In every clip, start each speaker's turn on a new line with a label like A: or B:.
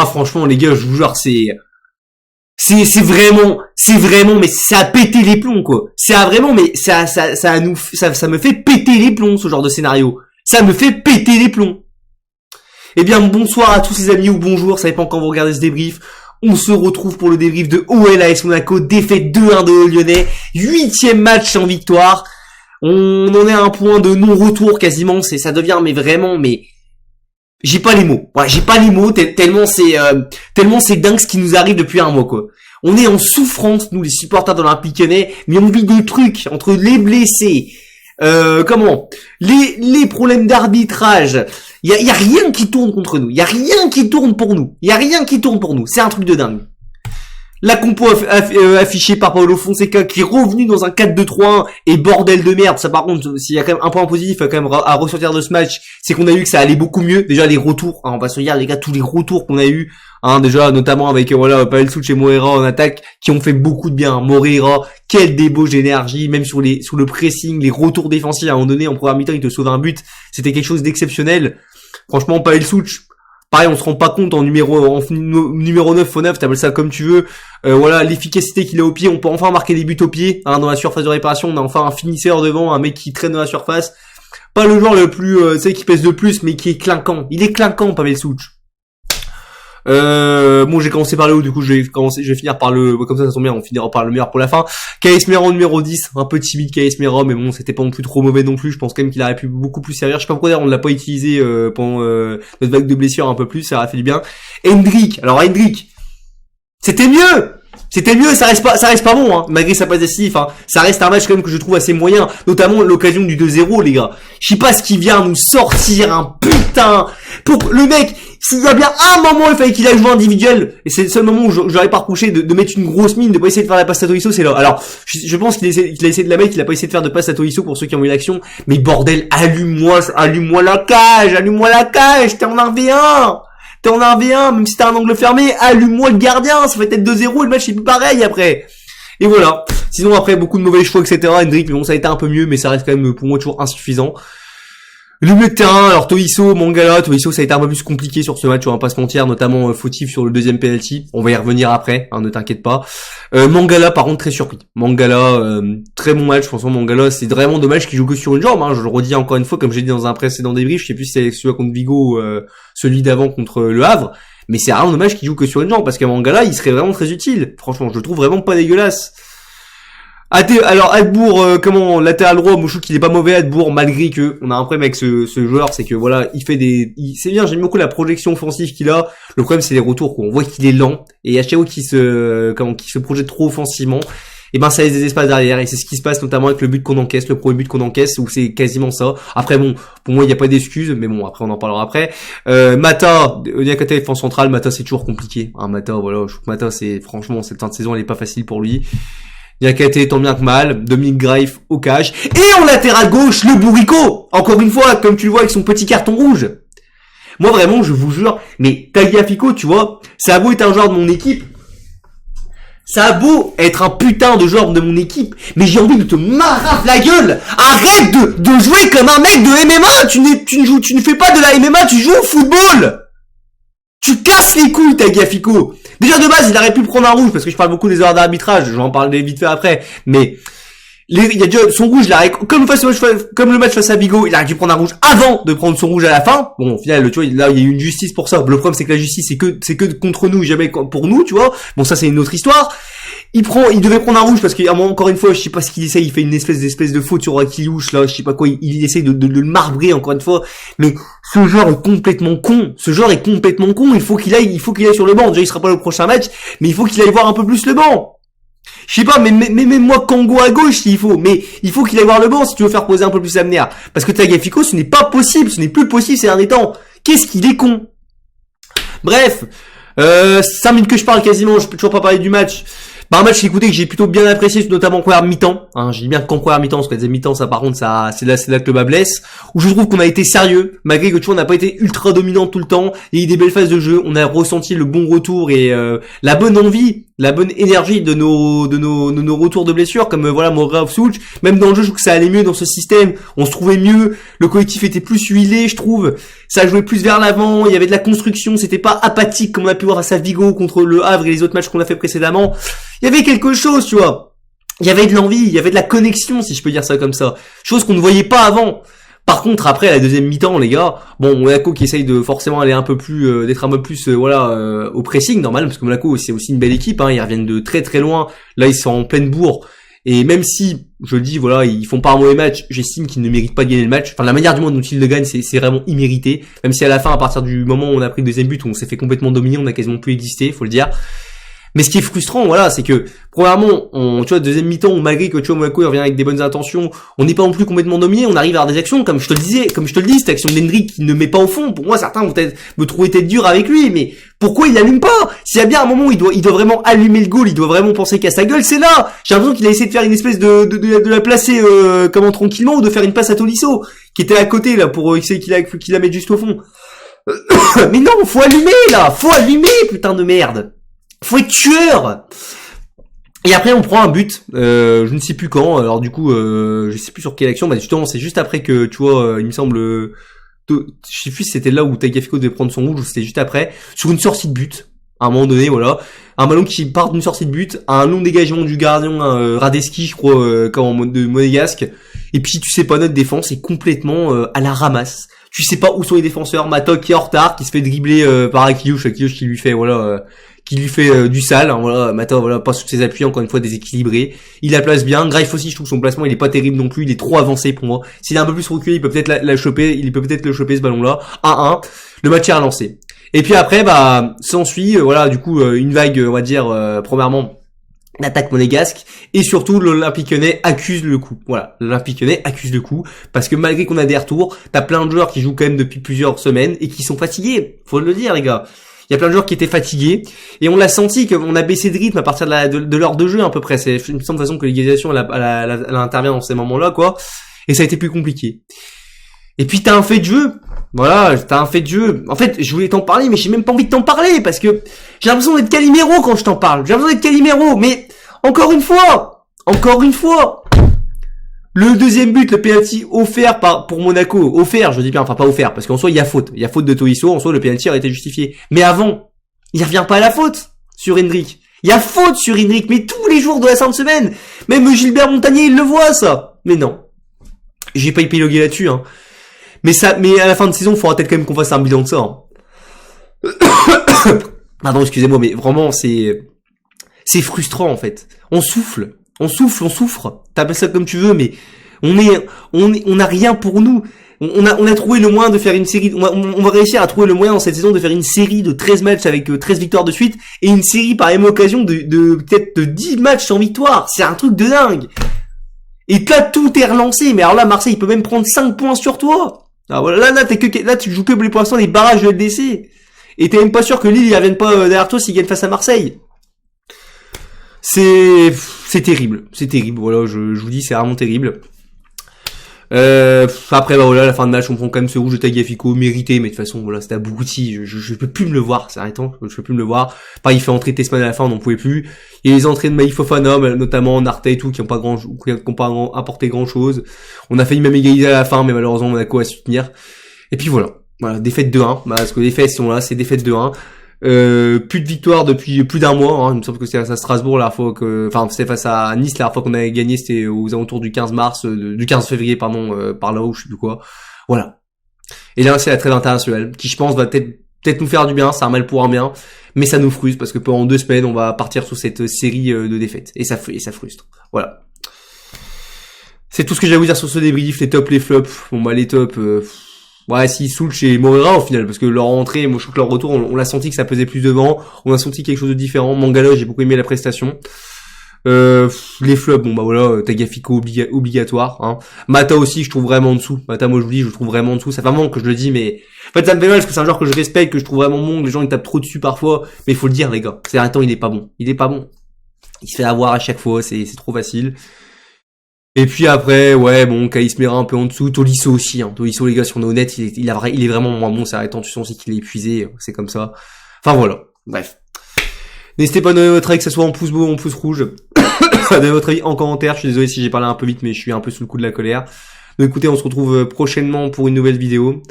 A: Ah, franchement, les gars, je vous jure, c'est vraiment, mais ça a pété les plombs, quoi. Mais ça me fait péter les plombs, ce genre de scénario. Ça me fait péter les plombs. Eh bien, bonsoir à tous les amis, ou bonjour, ça dépend quand vous regardez ce débrief. On se retrouve pour le débrief de OL AS Monaco, défaite 2-1 de Lyonnais, 8e match sans victoire. On en est à un point de non-retour quasiment, ça devient, mais vraiment, mais j'ai pas les mots. Ouais, j'ai pas les mots, tellement c'est dingue ce qui nous arrive depuis un mois, quoi. On est en souffrance, nous, les supporters de l'Olympique Lyonnais, mais on vit des trucs entre les blessés, les problèmes d'arbitrage. Il y a rien qui tourne contre nous. Il y a rien qui tourne pour nous. C'est un truc de dingue. La compo affichée par Paulo Fonseca qui est revenu dans un 4-2-3-1 et bordel de merde. Ça, par contre, s'il y a quand même un point positif quand même à ressortir de ce match, c'est qu'on a vu que ça allait beaucoup mieux. Déjà les retours, on va se dire les gars, tous les retours qu'on a eu, déjà notamment avec Pavel Souch et Moreira en attaque qui ont fait beaucoup de bien. Moreira, quelle débauche d'énergie, même sur le pressing, les retours défensifs à un moment donné en première mi-temps, il te sauve un but. C'était quelque chose d'exceptionnel. Franchement, Pavel Souch, pareil, on se rend pas compte en numéro 9 faux 9, t'appelles ça comme tu veux. L'efficacité qu'il a au pied, on peut enfin marquer des buts au pied, dans la surface de réparation, on a enfin un finisseur devant, un mec qui traîne dans la surface. Pas le joueur le plus, qui pèse de plus, mais qui est clinquant. Il est clinquant, Pavel Souch. J'ai commencé par le haut, du coup je vais finir par comme ça tombe bien, on finira par le meilleur pour la fin. KS Meira en numéro 10, un peu timide KS Meira, mais bon, c'était pas non plus trop mauvais non plus, je pense quand même qu'il aurait pu beaucoup plus servir. Je sais pas pourquoi d'ailleurs on l'a pas utilisé pendant notre vague de blessures un peu plus, ça aurait fait du bien. Hendrick, c'était mieux, ça reste pas bon, malgré sa passe décisive, ça reste un match quand même que je trouve assez moyen, notamment l'occasion du 2-0, les gars. Je sais pas ce qui vient nous sortir un putain, pour le mec, s'il y a bien un moment il fallait qu'il aille jouer individuel, et c'est le seul moment où j'aurais pas reproché de mettre une grosse mine, de pas essayer de faire la passe à Tolisso, c'est là. Alors, je pense qu'il a essayé de la mettre, qu'il a pas essayé de faire de passe à Tolisso pour ceux qui ont eu l'action, mais bordel, allume-moi la cage, t'es en 1v1, même si t'as un angle fermé, allume-moi le gardien, ça fait peut-être 2-0 et le match c'est plus pareil après. Et voilà. Sinon après, beaucoup de mauvais choix, etc. Hendrick, mais bon, ça a été un peu mieux, mais ça reste quand même pour moi toujours insuffisant. Le milieu de terrain, alors Tolisso, Mangala, ça a été un peu plus compliqué sur ce match, on va pas se mentir, notamment fautif sur le deuxième penalty. On va y revenir après, ne t'inquiète pas. Mangala, par contre, très surpris. Mangala, très bon match, franchement, Mangala, c'est vraiment dommage qu'il joue que sur une jambe, je le redis encore une fois, comme j'ai dit dans un précédent débrief, je sais plus si c'est celui contre Vigo, celui d'avant contre Le Havre, mais c'est vraiment dommage qu'il joue que sur une jambe, parce qu'à Mangala, il serait vraiment très utile. Franchement, je le trouve vraiment pas dégueulasse. Alors Hadbourg, latéral droit, moi je trouve qu'il est pas mauvais Hadbourg, malgré que on a un problème avec ce joueur, c'est que c'est bien, j'aime beaucoup la projection offensive qu'il a. Le problème c'est les retours, quoi. On voit qu'il est lent et à chaque fois qu'il se projette trop offensivement, et ça laisse des espaces derrière, et c'est ce qui se passe notamment avec le premier but qu'on encaisse, où c'est quasiment ça. Après bon, pour moi il y a pas d'excuses, mais bon après on en parlera après. Mata, Niakate défense centrale, Mata c'est toujours compliqué. Mata, je trouve que Mata franchement cette fin de saison elle est pas facile pour lui. Niakate tant bien que mal, Dominique Greif au cage, et en latéral gauche, le bourricot, encore une fois, comme tu le vois avec son petit carton rouge. Moi vraiment, je vous jure, mais Tagliafico, tu vois, ça a beau être un joueur de mon équipe, ça a beau être un putain de joueur de mon équipe, mais j'ai envie de te marafler la gueule. Arrête de jouer comme un mec de MMA, tu ne fais pas de la MMA, tu joues au football. Tu casses les couilles, Tagliafico. Déjà de base, il aurait pu prendre un rouge, parce que je parle beaucoup des erreurs d'arbitrage, je vais en parler vite fait après, mais il y a déjà son rouge, comme le match face à Vigo, il aurait dû prendre un rouge avant de prendre son rouge à la fin. Bon, au final, tu vois, là, il y a eu une justice pour ça. Le problème, c'est que la justice, c'est que contre nous, jamais pour nous, tu vois. Bon, ça, c'est une autre histoire. Il devait prendre un rouge parce encore une fois, je sais pas ce qu'il essaye, il fait une espèce de faute sur Akilouche, là, je sais pas quoi, il essaye de le marbrer encore une fois. Mais ce joueur est complètement con. Il faut qu'il aille sur le banc. Déjà, il sera pas le prochain match, mais il faut qu'il aille voir un peu plus le banc. Je sais pas, mais même moi, Kango à gauche, s'il faut. Mais il faut qu'il aille voir le banc si tu veux faire poser un peu plus Amner. Parce que Tagliafico, ce n'est pas possible. Ce n'est plus possible ces derniers temps. Qu'est-ce qu'il est con. Bref. 5 minutes que je parle quasiment. Je peux toujours pas parler du match. Bah un match écoutez que j'ai plutôt bien apprécié, notamment en première mi-temps. Hein, je dis bien qu'en première mi-temps, parce que la deuxième mi-temps, ça par contre, ça c'est là que le bas blesse. Où je trouve qu'on a été sérieux, malgré que tu vois, on n'a pas été ultra dominant tout le temps. Il y a eu des belles phases de jeu, on a ressenti le bon retour et la bonne envie, la bonne énergie de nos retours de blessures, comme voilà Moreira ou Soulch. Même dans le jeu, je trouve que ça allait mieux dans ce système. On se trouvait mieux, le collectif était plus huilé, je trouve. Ça jouait plus vers l'avant, il y avait de la construction, c'était pas apathique comme on a pu voir à Vigo contre le Havre et les autres matchs qu'on a fait précédemment. Il y avait quelque chose, tu vois. Il y avait de l'envie, il y avait de la connexion, si je peux dire ça comme ça. Chose qu'on ne voyait pas avant. Par contre, après, à la deuxième mi-temps, les gars, bon, Monaco qui essaye de forcément aller un peu plus, d'être un peu plus, au pressing, normal, parce que Monaco, c'est aussi une belle équipe, hein, ils reviennent de très très loin. Là, ils sont en pleine bourre. Et même si, je le dis, voilà, ils font pas un mauvais match, j'estime qu'ils ne méritent pas de gagner le match. Enfin, la manière du monde dont ils le gagnent, c'est vraiment immérité. Même si à la fin, à partir du moment où on a pris le deuxième but, on s'est fait complètement dominer, on a quasiment plus existé, faut le dire. Mais ce qui est frustrant, voilà, c'est que, premièrement, tu vois, deuxième mi-temps, malgré que, tu vois, Monaco, il revient avec des bonnes intentions, on n'est pas non plus complètement dominé, on arrive à avoir des actions, comme je te le dis, cette action d'Hendrick qui ne met pas au fond, pour moi, certains vont peut-être me trouver tête dure avec lui, mais pourquoi il l'allume pas? S'il y a bien un moment où il doit vraiment allumer le goal, il doit vraiment penser qu'à sa gueule, c'est là! J'ai l'impression qu'il a essayé de faire une espèce de la placer, comment tranquillement, ou de faire une passe à Tolisso, qui était à côté, là, pour essayer qu'il la mette juste au fond. Mais non, faut allumer, là! Faut allumer, putain de merde! Faut être tueur. Et après on prend un but, je ne sais plus quand. Alors du coup, je sais plus sur quelle action. Bah justement, c'est juste après que tu vois, il me semble, je sais plus si c'était là où Tagliafico devait prendre son rouge ou c'était juste après, sur une sortie de but. À un moment donné, voilà, un ballon qui part d'une sortie de but, un long dégagement du gardien Radeski, je crois, de monégasque. Et puis tu sais pas, notre défense est complètement à la ramasse. Tu sais pas où sont les défenseurs. Matok qui est en retard, qui se fait dribbler par Akiush qui lui fait du sale, hein, voilà, Matok, voilà, pas sous ses appuis, encore une fois déséquilibré. Il la place bien. Greif aussi, je trouve son placement, il est pas terrible non plus, il est trop avancé pour moi. S'il est un peu plus reculé, il peut peut-être la choper, il peut peut-être le choper ce ballon-là. 1-1. Le match est relancé. Et puis après, bah, s'ensuit, voilà, du coup, une vague, on va dire, premièrement, l'attaque monégasque, et surtout l'Olympique Lyonnais accuse le coup. Voilà, l'Olympique Lyonnais accuse le coup, parce que malgré qu'on a des retours, t'as plein de joueurs qui jouent quand même depuis plusieurs semaines, et qui sont fatigués. Faut le dire, les gars. Il y a plein de joueurs qui étaient fatigués, et on l'a senti qu'on a baissé de rythme à partir de l'heure de jeu à peu près. C'est une de toute façon que l'égalisation elle intervient dans ces moments-là, quoi. Et ça a été plus compliqué. Et puis t'as un fait de jeu. Voilà, t'as un fait de jeu. En fait, je voulais t'en parler, mais j'ai même pas envie de t'en parler, parce que j'ai l'impression d'être Calimero quand je t'en parle. J'ai l'impression d'être Calimero, mais encore une fois, le deuxième but, le penalty offert pour Monaco, offert, je dis bien, enfin pas offert, parce qu'en soi il y a faute de Tolisso, en soi le penalty aurait été justifié. Mais avant, il revient pas à la faute sur Hendrick. Il y a faute sur Hendrick, mais tous les jours de la sainte semaine. Même Gilbert Montagnier, il le voit ça. Mais non, j'ai pas épilogué là-dessus, hein. Mais à la fin de saison, il faudra peut-être quand même qu'on fasse un bilan de ça. Hein. Pardon, excusez-moi, mais vraiment c'est frustrant en fait. On souffle. On souffre. T'appelles ça comme tu veux, mais on a rien pour nous. On a trouvé le moyen de faire une série, on va réussir à trouver le moyen dans cette saison de faire une série de 13 matchs avec 13 victoires de suite, et une série par même occasion de peut-être de 10 matchs sans victoire. C'est un truc de dingue. Et là, tout est relancé. Mais alors là, Marseille, il peut même prendre 5 points sur toi. Ah voilà, là, tu joues que pour l'instant les barrages de LDC. Et t'es même pas sûr que Lille, ils reviennent pas derrière toi s'ils gagnent face à Marseille. C'est terrible. Voilà, je vous dis, c'est vraiment terrible. Après, bah voilà, la fin de match, on prend quand même ce rouge de Tagliafico, mérité, mais de toute façon, voilà, c'était abouti. Je peux plus me le voir, c'est arrêtant. Je peux plus me le voir. Pareil, il fait entrer Tessman à la fin, on n'en pouvait plus. Il y a les entrées de Maï Fofana, notamment Narta et tout, qui ont pas apporté grand chose. On a failli même égaliser à la fin, mais malheureusement, Monaco a su tenir. Et puis voilà. Voilà, défaite 2-1. Parce que les faits sont là, c'est défaite 2-1. Plus de victoire depuis plus d'un mois, hein. Il me semble que c'était face à Strasbourg la fois c'était face à Nice la dernière fois qu'on avait gagné, c'était aux alentours du 15 février, par là où je sais plus quoi. Voilà. Et là, c'est la trêve internationale, qui je pense va peut-être nous faire du bien, c'est un mal pour un bien, mais ça nous frustre, parce que pendant 2 semaines, on va partir sous cette série de défaites. Et ça frustre. Voilà. C'est tout ce que j'ai à vous dire sur ce débrief, les tops, les flops. Bon bah les tops, ouais, si Soulch et Moreira au final, parce que leur entrée, moi je trouve que leur retour, on l'a senti que ça pesait plus devant, on a senti quelque chose de différent. Mangala, j'ai beaucoup aimé la prestation. Les flops, bon bah voilà, Tagliafico obligatoire, hein. Mata aussi, je trouve vraiment en dessous. Mata, moi je vous dis, je le trouve vraiment en dessous. Ça fait un moment que je le dis, mais en fait ça me fait mal parce que c'est un joueur que je respecte, que je trouve vraiment bon. Les gens ils tapent trop dessus parfois, mais il faut le dire les gars. C'est un temps, il est pas bon. Il se fait avoir à chaque fois, c'est trop facile. Et puis après, ouais, bon, Caïsmera un peu en dessous, Tolisso aussi, hein. Tolisso, les gars, si on est honnête, il est vraiment moins bon, c'est arrêtant, tu sens aussi qu'il est épuisé, c'est comme ça. Enfin voilà, bref. N'hésitez pas à donner votre avis, que ce soit en pouce bleu ou en pouce rouge. Donnez votre avis en commentaire, je suis désolé si j'ai parlé un peu vite, mais je suis un peu sous le coup de la colère. Donc écoutez, on se retrouve prochainement pour une nouvelle vidéo,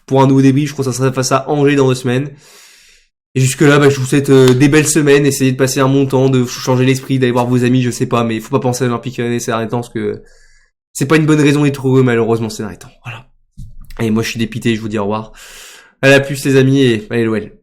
A: pour un nouveau débrief, je crois que ça sera face à Angers dans 2 semaines. Et jusque là, je vous souhaite des belles semaines, essayez de passer un bon temps, de changer l'esprit, d'aller voir vos amis, je sais pas, mais faut pas penser à l'Olympique Lyonnais ces derniers temps, parce que c'est pas une bonne raison d'être heureux, malheureusement, ces derniers temps. Voilà. Et moi, je suis dépité, je vous dis au revoir. À la plus, les amis, et allez l'OL.